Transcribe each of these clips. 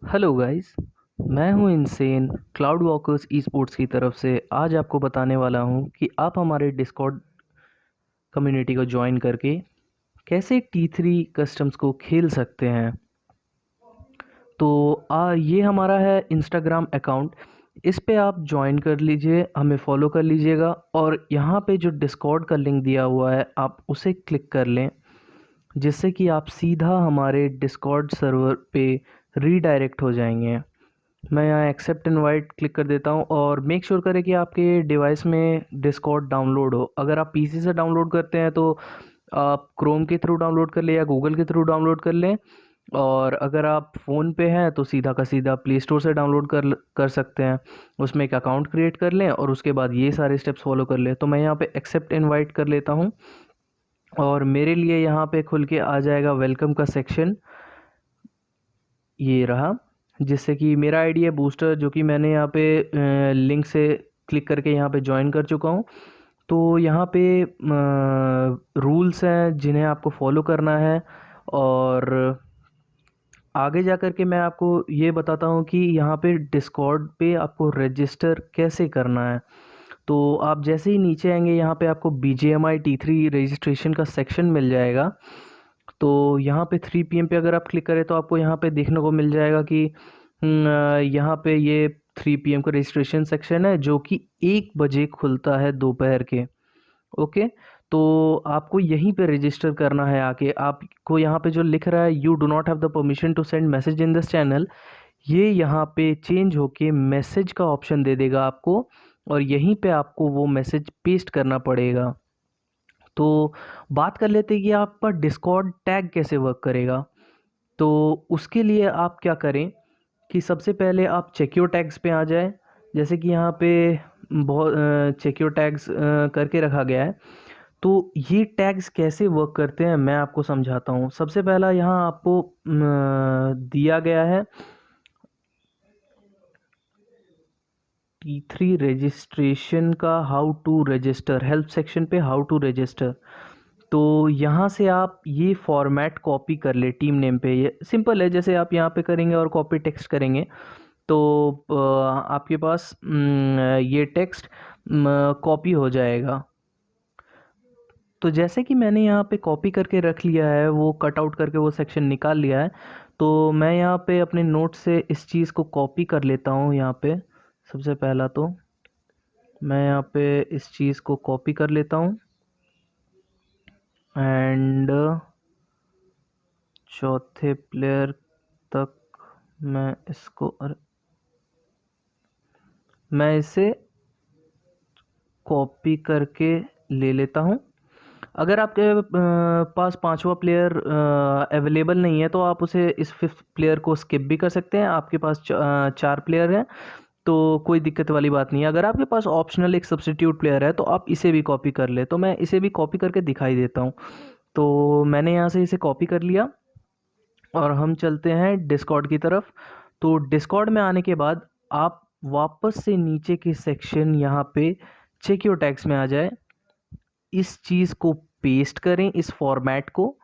Hello guys. मैं हूं insane cloud walkers e sports की तरफ से। आज आपको बताने वाला हूं कि आप हमारे डिस्कॉर्ड कम्युनिटी को ज्वाइन करके कैसे T3 कस्टम्स को खेल सकते हैं। तो ये हमारा है इंस्टाग्राम अकाउंट। इस पे आप ज्वाइन कर लीजिए, हमें फॉलो कर लीजिएगा और यहाँ पे जो डिस्कॉर्ड का लिंक दिया हुआ है आप उसे क्लिक कर लें, जिससे कि आप सीधा हमारे डिस्कॉर्ड सर्वर पे रीडायरेक्ट हो जाएंगे। मैं यहाँ एक्सेप्ट इनवाइट क्लिक कर देता हूँ और मेक श्योर करें कि आपके डिवाइस में डिस्कॉर्ड डाउनलोड हो। अगर आप पीसी से डाउनलोड करते हैं तो आप क्रोम के थ्रू डाउनलोड कर लें या गूगल के थ्रू डाउनलोड कर लें, और अगर आप फ़ोन पे हैं तो सीधा का सीधा प्ले स्टोर से डाउनलोड कर सकते हैं। उसमें एक अकाउंट क्रिएट कर लें और उसके बाद ये सारे स्टेप्स फॉलो कर लें। तो मैं यहाँ पे एक्सेप्ट इनवाइट कर लेता हूँ और मेरे लिए यहाँ पे खुल के आ जाएगा वेलकम का सेक्शन, ये रहा, जिससे कि मेरा आईडी है बूस्टर, जो कि मैंने यहाँ पे लिंक से क्लिक करके यहाँ पे ज्वाइन कर चुका हूँ। तो यहाँ पे रूल्स हैं जिन्हें आपको फॉलो करना है, और आगे जा कर के मैं आपको ये बताता हूँ कि यहाँ पे डिस्कॉर्ड पे आपको रजिस्टर कैसे करना है। तो आप जैसे ही नीचे आएंगे यहाँ पे आपको BGMI T3 रजिस्ट्रेशन का सेक्शन मिल जाएगा। तो यहाँ पे 3 PM पे अगर आप क्लिक करें तो आपको यहाँ पे देखने को मिल जाएगा कि यहाँ पे ये 3 PM का रजिस्ट्रेशन सेक्शन है, जो कि 1 बजे खुलता है दोपहर के। ओके, तो आपको यहीं पे रजिस्टर करना है आके। आपको यहाँ पे जो लिख रहा है you do not have the permission to send message in this channel, ये यहाँ पे चेंज होके मैसेज का ऑप्शन दे देगा आपको, और यहीं पे आपको वो मैसेज पेस्ट करना पड़ेगा। तो बात कर लेते हैं कि आपका डिस्कॉर्ड टैग कैसे वर्क करेगा। तो उसके लिए आप क्या करें कि सबसे पहले आप चेक योर टैग्स पे आ जाए। जैसे कि यहाँ पे बहुत चेक योर टैग्स करके रखा गया है। तो ये टैग्स कैसे वर्क करते हैं मैं आपको समझाता हूँ। सबसे पहला यहाँ आपको दिया गया है T3 रजिस्ट्रेशन का how to register, help section पे हाउ टू रजिस्टर। तो यहाँ से आप ये फॉर्मेट कॉपी कर ले टीम नेम पे। ये सिंपल है, जैसे आप यहाँ पे करेंगे और कॉपी टेक्स्ट करेंगे तो आपके पास ये टेक्स्ट कॉपी हो जाएगा। तो जैसे कि मैंने यहाँ पे कॉपी करके रख लिया है, वो कट आउट करके वो सेक्शन निकाल लिया है, तो मैं यहाँ पे अपने नोट से इस चीज़ को कॉपी कर लेता हूँ। यहाँ पे सबसे पहला तो मैं यहाँ पे इस चीज़ को कॉपी कर लेता हूँ, एंड चौथे प्लेयर तक मैं इसको मैं इसे कॉपी करके ले लेता हूँ। अगर आपके पास पांचवा प्लेयर अवेलेबल नहीं है तो आप उसे इस फिफ्थ प्लेयर को स्किप भी कर सकते हैं। आपके पास 4 प्लेयर हैं तो कोई दिक्कत वाली बात नहीं है। अगर आपके पास ऑप्शनल एक सब्स्टिट्यूट प्लेयर है तो आप इसे भी कॉपी कर ले। तो मैं इसे भी कॉपी करके दिखाई देता हूँ। तो मैंने यहाँ से इसे कॉपी कर लिया और हम चलते हैं डिस्कॉर्ड की तरफ। तो डिस्कॉर्ड में आने के बाद आप वापस से नीचे के सेक्शन यहाँ पे चेक योर टैग्स में आ जाए, इस चीज़ को पेस्ट करें, इस फॉर्मेट को,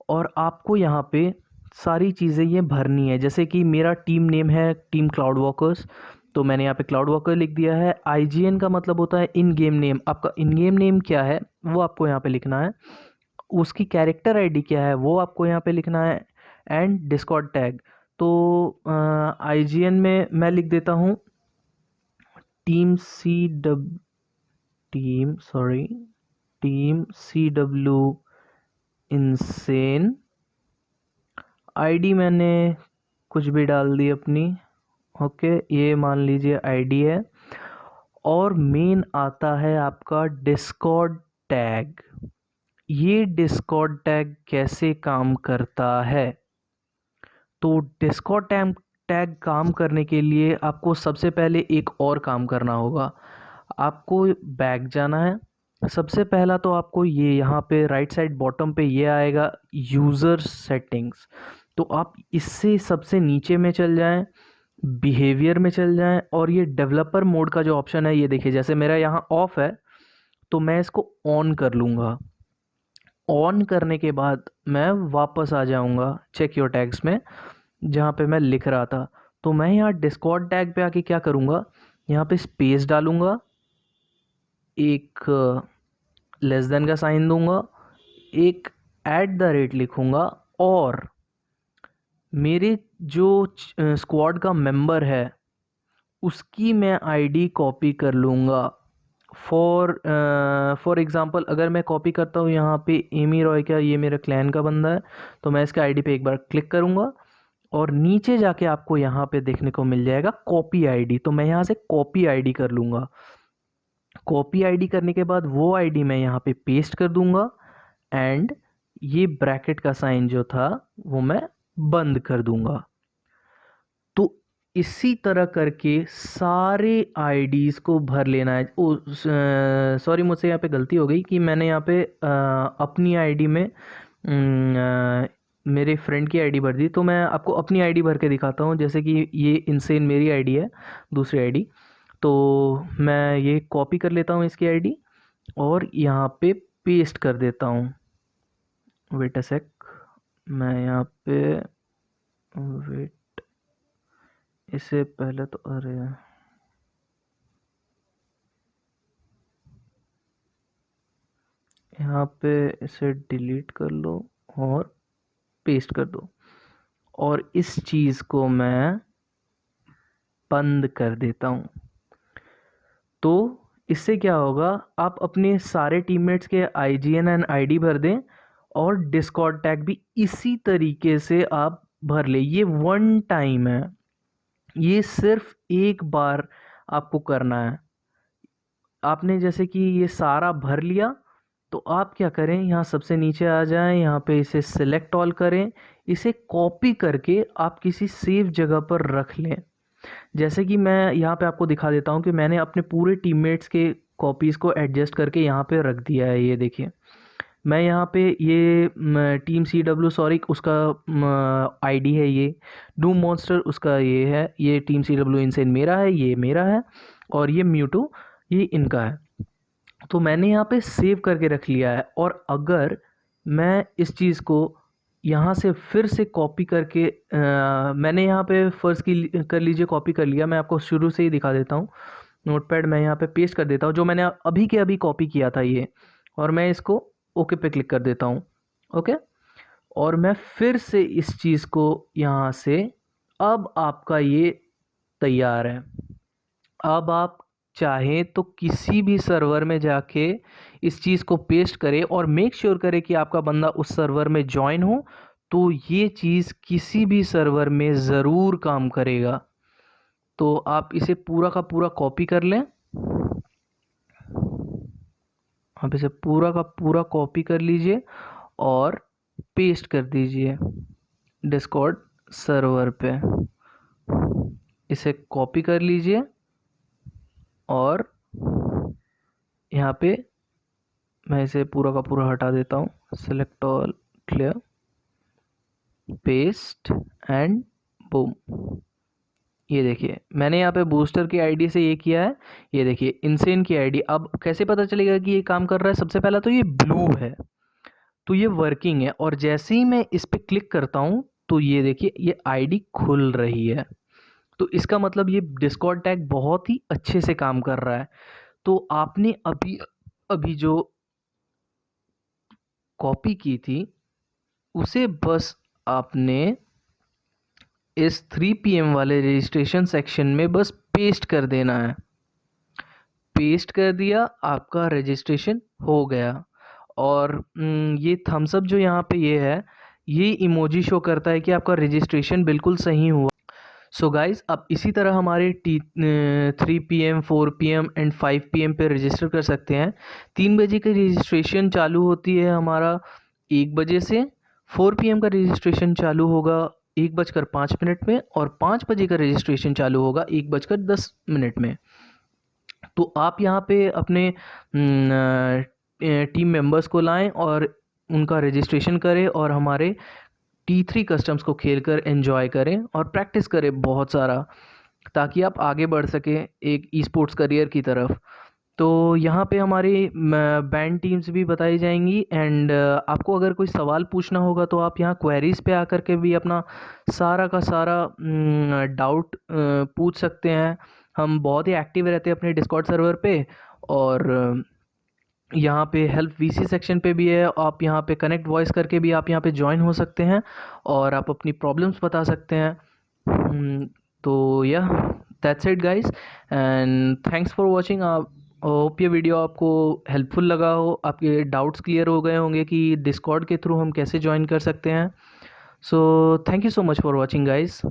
और आपको यहाँ पे सारी चीज़ें ये भरनी है। जैसे कि मेरा टीम नेम है टीम क्लाउड वॉकर्स, तो मैंने यहाँ पे क्लाउड वॉकर लिख दिया है। IGN का मतलब होता है इन गेम नेम। आपका इन गेम नेम क्या है वो आपको यहाँ पे लिखना है। उसकी कैरेक्टर आईडी क्या है वो आपको यहाँ पे लिखना है, एंड डिस्कॉर्ड टैग। तो IGN में मैं लिख देता हूँ टीम CW इनसेन। आईडी मैंने कुछ भी डाल दी अपनी। ओके, ये मान लीजिए आईडी है। और मेन आता है आपका डिस्कॉर्ड टैग। ये डिस्कॉर्ड टैग कैसे काम करता है? तो डिस्कॉर्ड टैग काम करने के लिए आपको सबसे पहले एक और काम करना होगा। आपको बैक जाना है। सबसे पहला तो आपको ये यहाँ पे राइट साइड बॉटम पे ये आएगा यूज़र सेटिंग्स। तो आप इससे सबसे नीचे में चल जाएं, बिहेवियर में चल जाएं, और ये डेवलपर मोड का जो ऑप्शन है ये देखिए, जैसे मेरा यहाँ ऑफ है तो मैं इसको ऑन कर लूँगा। ऑन करने के बाद मैं वापस आ जाऊँगा चेक योर टैग्स में, जहाँ पे मैं लिख रहा था। तो मैं यहाँ डिस्कॉर्ड टैग पे आके क्या करूँगा, यहाँ पे स्पेस डालूँगा, एक लेस देन का साइन दूंगा, एक @ लिखूँगा और मेरे जो स्क्वाड का मेंबर है उसकी मैं आईडी कॉपी कर लूँगा। फॉर एग्ज़ाम्पल अगर मैं कॉपी करता हूँ यहाँ पे एमी रॉय का, ये मेरा क्लैन का बंदा है, तो मैं इसके आईडी पे एक बार क्लिक करूँगा और नीचे जाके आपको यहाँ पे देखने को मिल जाएगा कॉपी आईडी। तो मैं यहाँ से कॉपी आईडी कर लूँगा। कॉपी आईडी करने के बाद वो आईडी मैं यहाँ पे पेस्ट कर दूँगा एंड ये ब्रैकेट का साइन जो था वो मैं बंद कर दूँगा। तो इसी तरह करके सारे आईडीज़ को भर लेना है। ओ सॉरी, मुझसे यहाँ पे गलती हो गई कि मैंने यहाँ पे अपनी आईडी में मेरे फ्रेंड की आईडी भर दी। तो मैं आपको अपनी आईडी भर के दिखाता हूँ। जैसे कि ये इनसेन मेरी आईडी है, दूसरी आईडी। तो मैं ये कॉपी कर लेता हूँ इसकी आईडी और यहाँ पे पेस्ट कर देता हूँ। वेट अ सेक, मैं यहाँ पे वेट, इससे पहले तो अरे यहाँ पे इसे डिलीट कर लो और पेस्ट कर दो और इस चीज़ को मैं बंद कर देता हूँ। तो इससे क्या होगा, आप अपने सारे टीममेट्स के IGN एंड ID भर दें और डिस्कॉर्ड टैग भी इसी तरीके से आप भर ले। ये वन टाइम है, ये सिर्फ एक बार आपको करना है। आपने जैसे कि ये सारा भर लिया तो आप क्या करें, यहाँ सबसे नीचे आ जाएं, यहाँ पे इसे सिलेक्ट ऑल करें, इसे कॉपी करके आप किसी सेफ जगह पर रख लें। जैसे कि मैं यहाँ पे आपको दिखा देता हूँ कि मैंने अपने पूरे टीममेट्स के कॉपीज़ को एडजस्ट करके यहाँ पे रख दिया है। ये देखिए, मैं यहाँ पे ये टीम CW सॉरी उसका आईडी है, ये डूम मॉन्स्टर उसका ये है, ये टीम CW इनसेन मेरा है, ये मेरा है और ये म्यूटो ये इनका है। तो मैंने यहाँ पे सेव करके रख लिया है। और अगर मैं इस चीज़ को यहाँ से फिर से कॉपी करके मैंने यहाँ पे फर्स्ट की कर लीजिए, कॉपी कर लिया। मैं आपको शुरू से ही दिखा देता हूँ। नोटपैड मैं यहाँ पे पेस्ट कर देता हूँ जो मैंने अभी के अभी कॉपी किया था ये, और मैं इसको ओके पे क्लिक कर देता हूँ। ओके, और मैं फिर से इस चीज़ को यहाँ से, अब आपका ये तैयार है। अब आप चाहें तो किसी भी सर्वर में जाके इस चीज़ को पेस्ट करें और मेक श्योर करें कि आपका बंदा उस सर्वर में ज्वाइन हो, तो ये चीज़ किसी भी सर्वर में ज़रूर काम करेगा। तो आप इसे पूरा का पूरा कॉपी कर लें, आप इसे पूरा का पूरा कॉपी कर लीजिए और पेस्ट कर दीजिए डिस्कॉर्ड सर्वर पे। इसे कॉपी कर लीजिए और यहाँ पे मैं इसे पूरा का पूरा हटा देता हूँ। Select all, clear, paste and boom. ये देखिए मैंने यहाँ पे बूस्टर की आईडी से ये किया है। ये देखिए इनसेन की आईडी। अब कैसे पता चलेगा कि ये काम कर रहा है? सबसे पहला तो ये ब्लू है तो ये वर्किंग है, और जैसे ही मैं इस पर क्लिक करता हूँ तो ये देखिए ये आईडी खुल रही है। तो इसका मतलब ये डिस्कॉर्ड टैग बहुत ही अच्छे से काम कर रहा है। तो आपने अभी अभी जो कॉपी की थी उसे बस आपने इस 3 PM वाले रजिस्ट्रेशन सेक्शन में बस पेस्ट कर देना है। पेस्ट कर दिया, आपका रजिस्ट्रेशन हो गया। और ये थम्स अप जो यहाँ पे ये है, ये इमोजी शो करता है कि आपका रजिस्ट्रेशन बिल्कुल सही हुआ। सो गाइज़, आप इसी तरह हमारे 3 PM, 4 PM एंड 5 PM पे रजिस्टर कर सकते हैं। 3 बजे की रजिस्ट्रेशन चालू होती है हमारा 1 बजे से। 4 PM का रजिस्ट्रेशन चालू होगा 1:05 में, और 5 बजे का रजिस्ट्रेशन चालू होगा 1:10 में। तो आप यहाँ पे अपने टीम मेंबर्स को लाएं और उनका रजिस्ट्रेशन करें और हमारे T3 कस्टम्स को खेलकर एंजॉय करें और प्रैक्टिस करें बहुत सारा, ताकि आप आगे बढ़ सकें एक ई स्पोर्ट्स करियर की तरफ। तो यहाँ पे हमारी बैंड टीम्स भी बताई जाएंगी। एंड आपको अगर कोई सवाल पूछना होगा तो आप यहाँ क्वेरीज पे आकर के भी अपना सारा का सारा डाउट पूछ सकते हैं। हम बहुत ही एक्टिव रहते हैं अपने डिस्कॉर्ड सर्वर पे। और यहाँ पे हेल्प वीसी सेक्शन पे भी है, आप यहाँ पे कनेक्ट वॉइस करके भी आप यहाँ पे ज्वाइन हो सकते हैं और आप अपनी प्रॉब्लम्स बता सकते हैं। तो या that's it guys, and thanks for watching. आप होप ये वीडियो आपको हेल्पफुल लगा हो, आपके डाउट्स क्लियर हो गए होंगे कि डिस्कॉर्ड के थ्रू हम कैसे ज्वाइन कर सकते हैं। So thank you so much for watching guys.